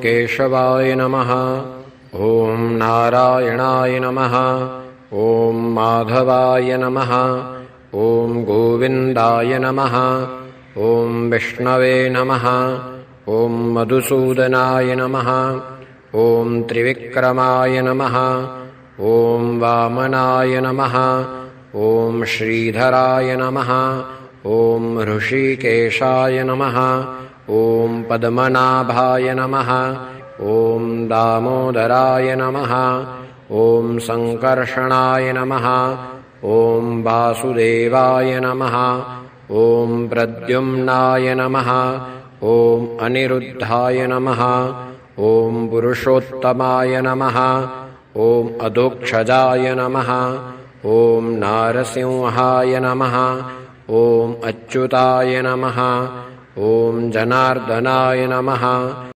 केशवाय नमः। ॐ नारायणाय नमः। ॐ माधवाय नमः। ॐ गोविन्दाय नमः। ॐ विष्णवे नमः। ॐ मधुसूदनाय नमः। ॐ त्रिविक्रमाय नमः। ॐ वामनाय नमः। ॐ श्रीधराय नमः। ॐ ऋषिकेशाय नमः। ॐ पद्मनाभाय नमः। ॐ दामोदराय नमः। ॐ सङ्कर्षणाय नमः। ॐ वासुदेवाय नमः। ॐ प्रद्युम्नाय नमः। ॐ अनिरुद्धाय नमः। ॐ पुरुषोत्तमाय नमः। ॐ अधोक्षजाय नमः। ॐ नारसिंहाय नमः। ॐ अच्युताय नमः। ॐ जनार्दनाय नमः।